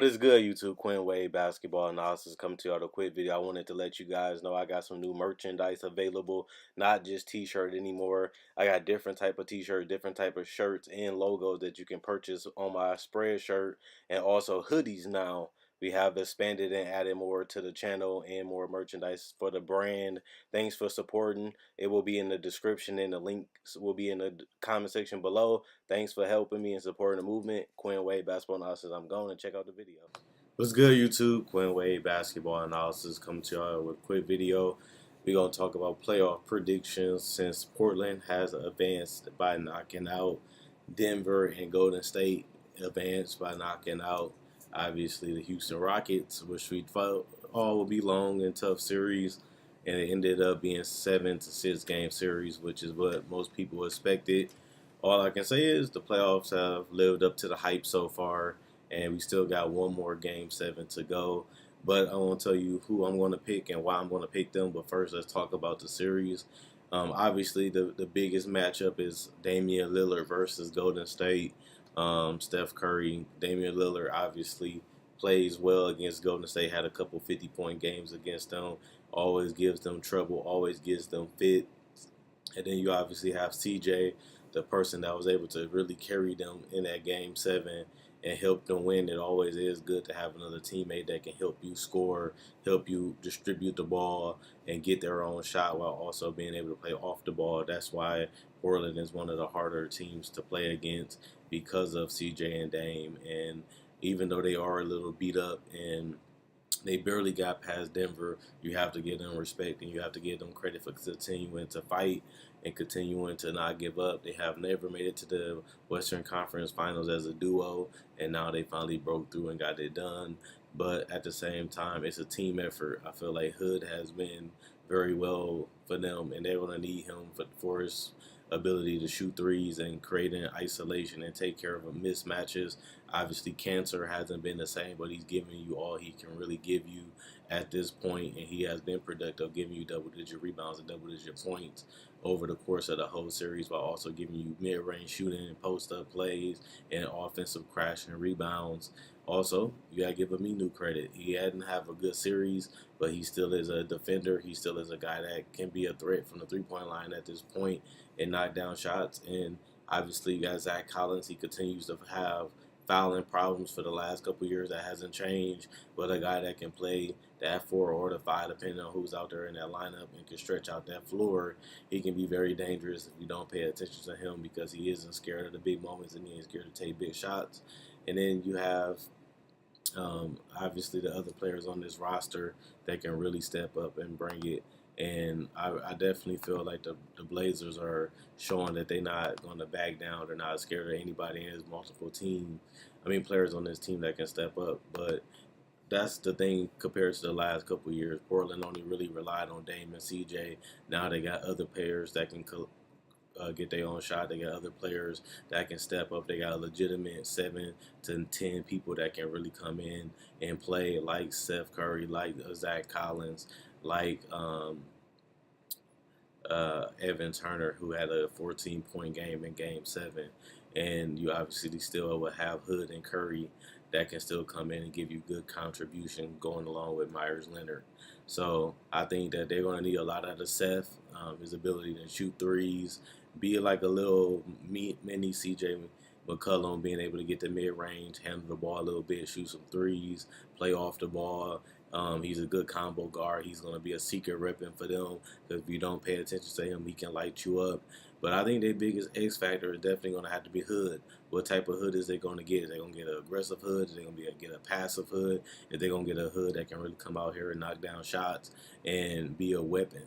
is good, YouTube? Quinn Wade Basketball Analysis coming to you with a quick video. I wanted to let you guys know I got some new merchandise available, not just t-shirt anymore. I got different type of t-shirt, different type of shirts and logos that you can purchase on my spread shirt, and also hoodies now. We have expanded and added more to the channel and more merchandise for the brand. Thanks for supporting. It will be in the description and the links will be in the comment section below. Thanks for helping me and supporting the movement. Quinn Wade Basketball Analysis. I'm going to check out the video. What's good, YouTube? Quinn Wade Basketball Analysis coming to y'all with a quick video. We're going to talk about playoff predictions since Portland has advanced by knocking out Denver, and Golden State advanced by knocking out, obviously, the Houston Rockets, which we thought all would be long and tough series. And it ended up being 7-6 game series, which is what most people expected. All I can say is the playoffs have lived up to the hype so far, and we still got one more game 7 to go. But I want to tell you who I'm going to pick and why I'm going to pick them. But first, let's talk about the series. Obviously, the biggest matchup is Damian Lillard versus Golden State. Steph Curry, Damian Lillard obviously plays well against Golden State, had a couple 50-point games against them, always gives them trouble, always gets them fit. And then you obviously have CJ, the person that was able to really carry them in that game 7 and help them win. It always is good to have another teammate that can help you score, help you distribute the ball, and get their own shot while also being able to play off the ball. That's why Portland is one of the harder teams to play against because of CJ and Dame. And even though they are a little beat up and they barely got past Denver, you have to give them respect and you have to give them credit for continuing to fight and continuing to not give up. They have never made it to the Western Conference Finals as a duo, and now they finally broke through and got it done. But at the same time, it's a team effort. I feel like Hood has been very well for them, and they're going to need him for his ability to shoot threes and create an isolation and take care of mismatches. Obviously, Cancer hasn't been the same, but he's giving you all he can really give you at this point, and he has been productive, giving you double-digit rebounds and double-digit points over the course of the whole series, while also giving you mid-range shooting and post-up plays and offensive crashing rebounds. Also, you gotta give Aminu credit. He hadn't have a good series, but he still is a defender. He still is a guy that can be a threat from the three-point line at this point and knock down shots. And obviously, you got Zach Collins. He continues to have fouling problems for the last couple of years. That hasn't changed, but a guy that can play that 4 or the 5, depending on who's out there in that lineup, and can stretch out that floor. He can be very dangerous if you don't pay attention to him, because he isn't scared of the big moments and he ain't scared to take big shots. And then you have obviously the other players on this roster that can really step up and bring it. And I definitely feel like the Blazers are showing that they're not going to back down. They're not scared of anybody. And there's multiple players on this team that can step up. But that's the thing compared to the last couple of years. Portland only really relied on Dame and CJ. Now they got other players that can get their own shot. They got other players that can step up. They got a legitimate 7 to 10 people that can really come in and play, like Steph Curry, like Zach Collins, like Evan Turner, who had a 14-point game in Game 7. And you obviously still will have Hood and Curry that can still come in and give you good contribution going along with Myers Leonard. So I think that they're going to need a lot out of Seth, his ability to shoot threes, be like a little mini CJ McCollum, being able to get the mid-range, handle the ball a little bit, shoot some threes, play off the ball. He's a good combo guard. He's going to be a secret weapon for them, because if you don't pay attention to him, he can light you up. But I think their biggest X factor is definitely going to have to be Hood. What type of Hood is they going to get? Is they going to get an aggressive Hood? Is they going to get a passive Hood? Is they going to get a Hood that can really come out here and knock down shots and be a weapon?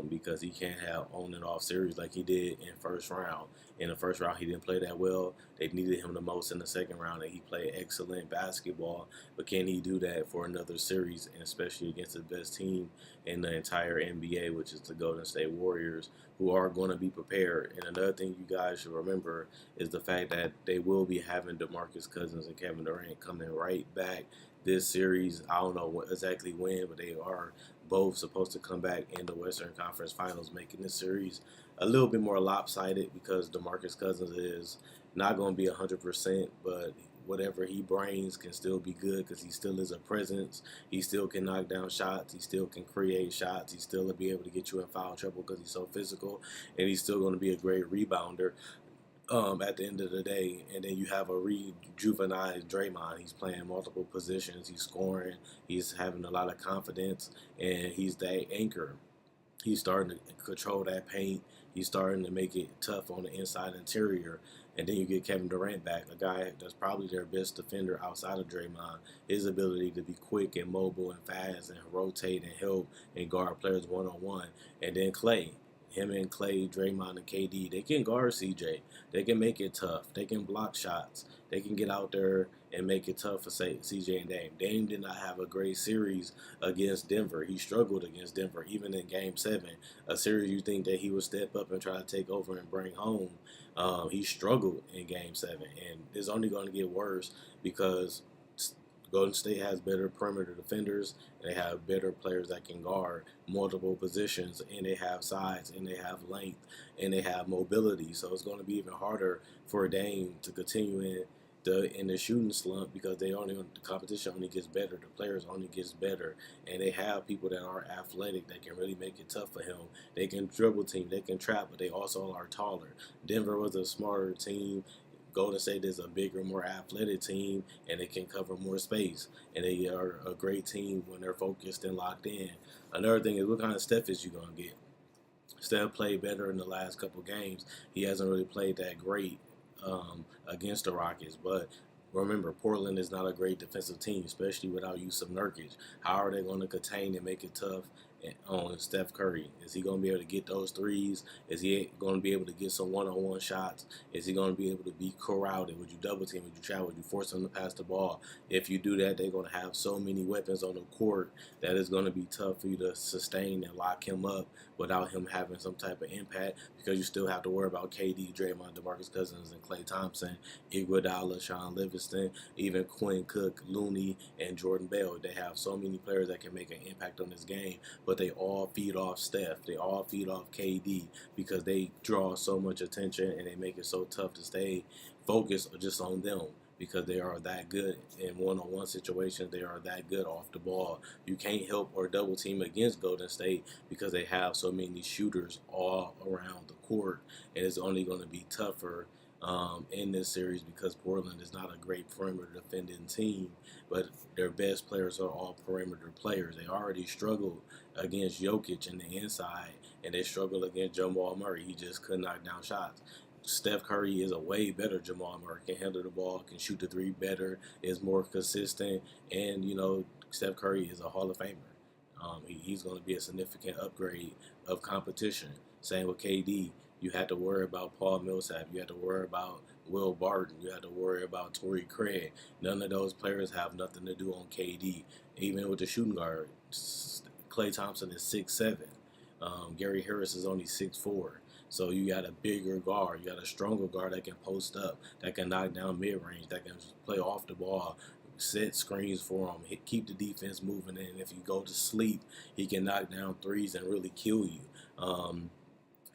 Because he can't have on and off series like he did in first round. In the first round, he didn't play that well. They needed him the most in the second round, and he played excellent basketball. But can he do that for another series, and especially against the best team in the entire NBA, which is the Golden State Warriors, who are going to be prepared? And another thing you guys should remember is the fact that they will be having DeMarcus Cousins and Kevin Durant coming right back this series. I don't know exactly when, but they are both supposed to come back in the Western Conference Finals, making this series a little bit more lopsided, because DeMarcus Cousins is not going to be 100%, but whatever he brings can still be good because he still is a presence. He still can knock down shots. He still can create shots. He still will be able to get you in foul trouble because he's so physical, and he's still going to be a great rebounder. At the end of the day, and then you have a rejuvenized Draymond. He's playing multiple positions. He's scoring. He's having a lot of confidence, and he's that anchor. He's starting to control that paint. He's starting to make it tough on the inside interior. And then you get Kevin Durant back, a guy that's probably their best defender outside of Draymond. His ability to be quick and mobile and fast and rotate and help and guard players one-on-one. And then Clay. Him and Clay, Draymond, and KD, they can guard CJ. They can make it tough. They can block shots. They can get out there and make it tough for CJ and Dame. Dame did not have a great series against Denver. He struggled against Denver, even in Game 7. A series you think that he would step up and try to take over and bring home. He struggled in Game 7. And it's only going to get worse because Golden State has better perimeter defenders, and they have better players that can guard multiple positions, and they have size, and they have length, and they have mobility. So it's going to be even harder for Dame to continue in the shooting slump because the competition only gets better, the players only gets better, and they have people that are athletic that can really make it tough for him. They can dribble team, they can trap, but they also are taller. Denver was a smarter team. Golden State is a bigger, more athletic team, and they can cover more space. And they are a great team when they're focused and locked in. Another thing is, what kind of Steph is you going to get? Steph played better in the last couple games. He hasn't really played that great against the Rockets, but remember, Portland is not a great defensive team, especially without Jusuf Nurkic. How are they going to contain and make it tough on Steph Curry? Is he going to be able to get those threes? Is he going to be able to get some one-on-one shots? Is he going to be able to be crowded? Would you double team? Would you travel? Would you force him to pass the ball? If you do that, they're going to have so many weapons on the court that it's going to be tough for you to sustain and lock him up without him having some type of impact, because you still have to worry about KD, Draymond, DeMarcus Cousins, and Klay Thompson, Iguodala, Sean Livingston, even Quinn Cook, Looney, and Jordan Bell. They have so many players that can make an impact on this game, but they all feed off Steph. They all feed off KD because they draw so much attention and they make it so tough to stay focused just on them, because they are that good in one-on-one situations. They are that good off the ball. You can't help or double team against Golden State because they have so many shooters all around the court, and it's only going to be tougher in this series because Portland is not a great perimeter defending team, but their best players are all perimeter players. They already struggled against Jokic in the inside, and they struggled against Jamal Murray. He just couldn't knock down shots. Steph Curry is a way better Jamal Murray, can handle the ball, can shoot the three better, is more consistent, and, Steph Curry is a Hall of Famer. He's going to be a significant upgrade of competition. Same with KD. You had to worry about Paul Millsap. You had to worry about Will Barton. You had to worry about Torrey Craig. None of those players have nothing to do on KD. Even with the shooting guard, Klay Thompson is 6'7". Gary Harris is only 6'4". So you got a bigger guard. You got a stronger guard that can post up, that can knock down mid-range, that can play off the ball, set screens for him, keep the defense moving in. If you go to sleep, he can knock down threes and really kill you.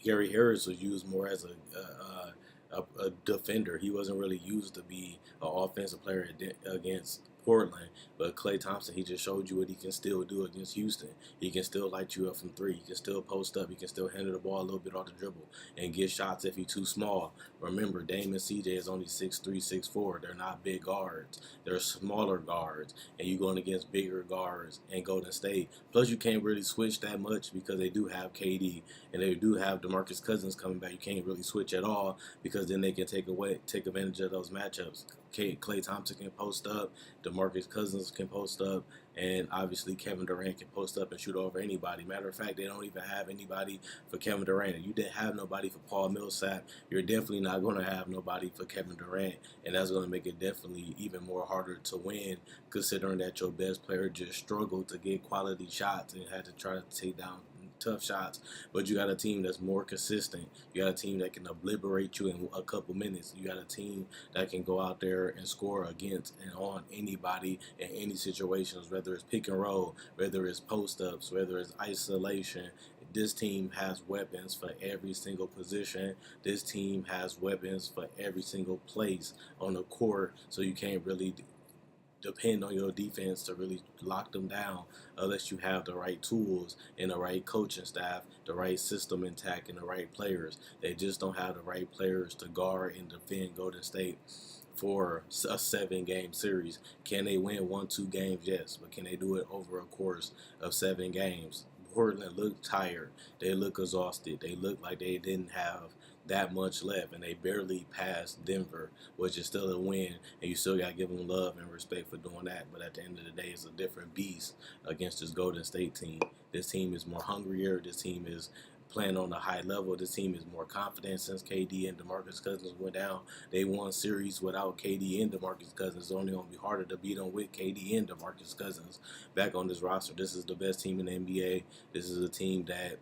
Gary Harris was used more as a defender. He wasn't really used to be an offensive player against Portland, but Klay Thompson, he just showed you what he can still do against Houston. He can still light you up from three. He can still post up. He can still handle the ball a little bit off the dribble and get shots if he's too small. Remember, Dame and CJ is only 6'3", 6'4". They're not big guards. They're smaller guards, and you're going against bigger guards and Golden State. Plus, you can't really switch that much because they do have KD and they do have DeMarcus Cousins coming back. You can't really switch at all because then they can take advantage of those matchups. Klay Thompson can post up, DeMarcus Cousins can post up, and obviously Kevin Durant can post up and shoot over anybody. Matter of fact, they don't even have anybody for Kevin Durant. You didn't have nobody for Paul Millsap. You're definitely not going to have nobody for Kevin Durant, and that's going to make it definitely even more harder to win, considering that your best player just struggled to get quality shots and had to try to take down tough shots. But you got a team that's more consistent. You got a team that can obliterate you in a couple minutes. You got a team that can go out there and score against and on anybody in any situations, whether it's pick and roll, whether it's post-ups, whether it's isolation. this team has weapons for every single position. This team has weapons for every single place on the court, so you can't really depend on your defense to really lock them down unless you have the right tools and the right coaching staff, the right system intact, and the right players. They just don't have the right players to guard and defend Golden State for a 7 game series. Can they win 1-2 games? Yes, but can they do it over a course of 7 games? Portland looked tired. They look exhausted. They look like they didn't have that much left, and they barely passed Denver, which is still a win, and you still got to give them love and respect for doing that. But at the end of the day, it's a different beast against this Golden State team. This team is more hungrier. This team is playing on a high level. This team is more confident since KD and DeMarcus Cousins went down. They won series without KD and DeMarcus Cousins. It's only going to be harder to beat them with KD and DeMarcus Cousins back on this roster. This is the best team in the NBA. This is a team that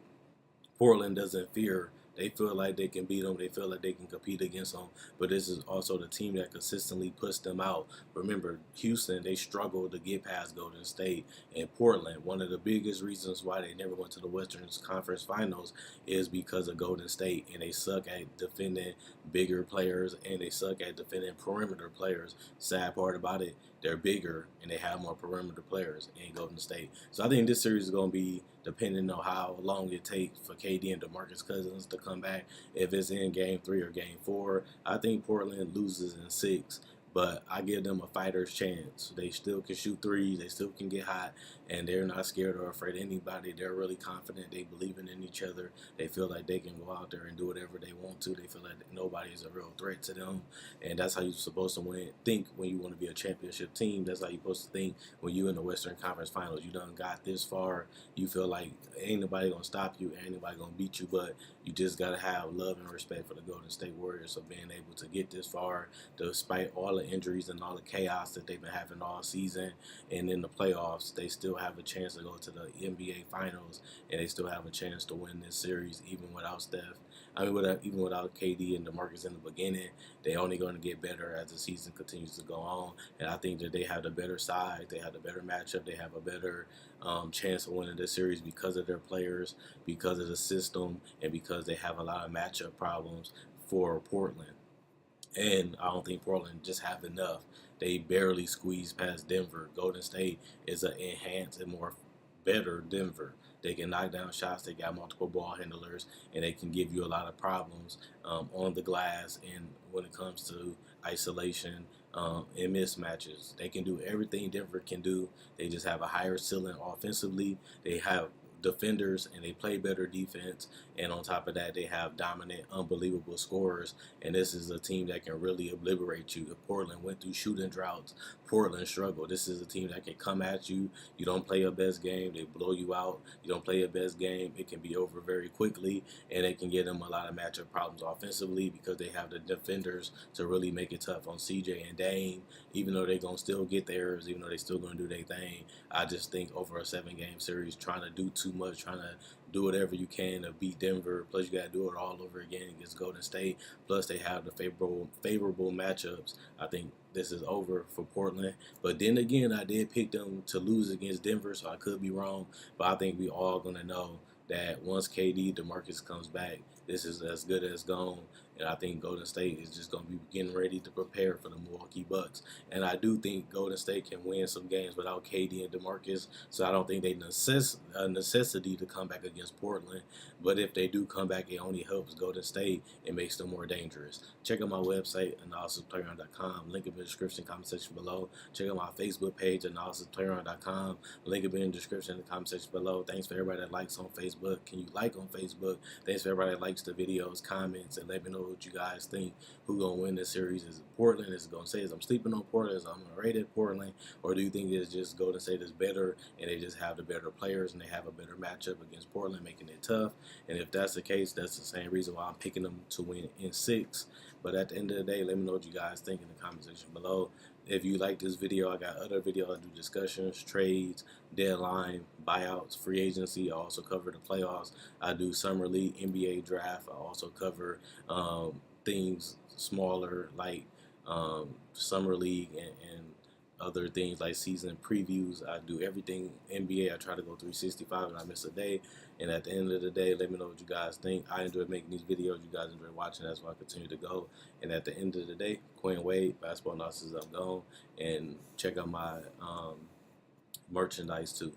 Portland doesn't fear. They feel like they can beat them. They feel like they can compete against them. But this is also the team that consistently puts them out. Remember, Houston, they struggled to get past Golden State. And Portland, one of the biggest reasons why they never went to the Western Conference Finals is because of Golden State. And they suck at defending bigger players, and they suck at defending perimeter players. Sad part about it, they're bigger and they have more perimeter players in Golden State. So I think this series is going to be depending on how long it takes for KD and DeMarcus Cousins to come back. If it's in Game 3 or Game 4, I think Portland loses in 6. But I give them a fighter's chance. They still can shoot threes. They still can get hot. And they're not scared or afraid of anybody. They're really confident. They believe in each other. They feel like they can go out there and do whatever they want to. They feel like nobody is a real threat to them. And that's how you're supposed to think when you want to be a championship team. That's how you're supposed to think when you're in the Western Conference Finals. You done got this far. You feel like ain't nobody going to stop you. Ain't nobody going to beat you. But you just got to have love and respect for the Golden State Warriors of being able to get this far despite all the injuries and all the chaos that they've been having all season. And in the playoffs, they still have a chance to go to the NBA Finals, and they still have a chance to win this series even without Steph. Even without KD and DeMarcus in the beginning. They're only going to get better as the season continues to go on. And I think that they have the better side. They have the better matchup. They have a better chance of winning this series because of their players, because of the system, and because they have a lot of matchup problems for Portland. And I don't think Portland just have enough. They barely squeeze past Denver. Golden State is an enhanced and more better Denver. They can knock down shots. They got multiple ball handlers, and they can give you a lot of problems on the glass. And when it comes to isolation and mismatches, they can do everything Denver can do. They just have a higher ceiling offensively. They have defenders and they play better defense, and on top of that they have dominant, unbelievable scorers, and this is a team that can really obliterate you. If Portland went through shooting droughts, Portland struggled. This is a team that can come at you. You don't play your best game, they blow you out. You don't play your best game, it can be over very quickly, and it can get them a lot of matchup problems offensively because they have the defenders to really make it tough on CJ and Dame. Even though they're going to still get theirs, even though they're still going to do their thing, I just think over a 7-game series, trying to do too much, trying to do whatever you can to beat Denver, plus you got to do it all over again against Golden State, plus they have the favorable matchups. I think this is over for Portland. But then again, I did pick them to lose against Denver, so I could be wrong. But I think we all going to know that once KD DeMarcus comes back, this is as good as gone. And I think Golden State is just going to be getting ready to prepare for the Milwaukee Bucks. And I do think Golden State can win some games without KD and DeMarcus. So I don't think they a necessity to come back against Portland. But if they do come back, it only helps Golden State and makes them more dangerous. Check out my website, analysisplayground.com. Link in the description, comment section below. Check out my Facebook page, analysisplayground.com. Link in the description in the comment section below. Thanks for everybody that likes on Facebook. Can you like on Facebook? Thanks for everybody that likes the videos, comments, and let me know what you guys think. Who gonna win this series? Is it Portland? Is it gonna say I'm sleeping on Portland? Is I'm gonna rate it Portland? Or do you think it's just Golden State is better and they just have the better players and they have a better matchup against Portland, making it tough? And if that's the case, that's the same reason why I'm picking them to win in 6. But at the end of the day, let me know what you guys think in the comment section below. If you like this video, I got other videos. I do discussions, trades, deadline, buyouts, free agency. I also cover the playoffs. I do summer league, NBA draft. I also cover things smaller like summer league and other things like season previews. I do everything NBA. I try to go 365 and I miss a day. And at the end of the day, let me know what you guys think. I enjoy making these videos. You guys enjoy watching. That's why I continue to go. And at the end of the day, Quinn Wade, Basketball Analysis, I'm gone. And check out my merchandise too.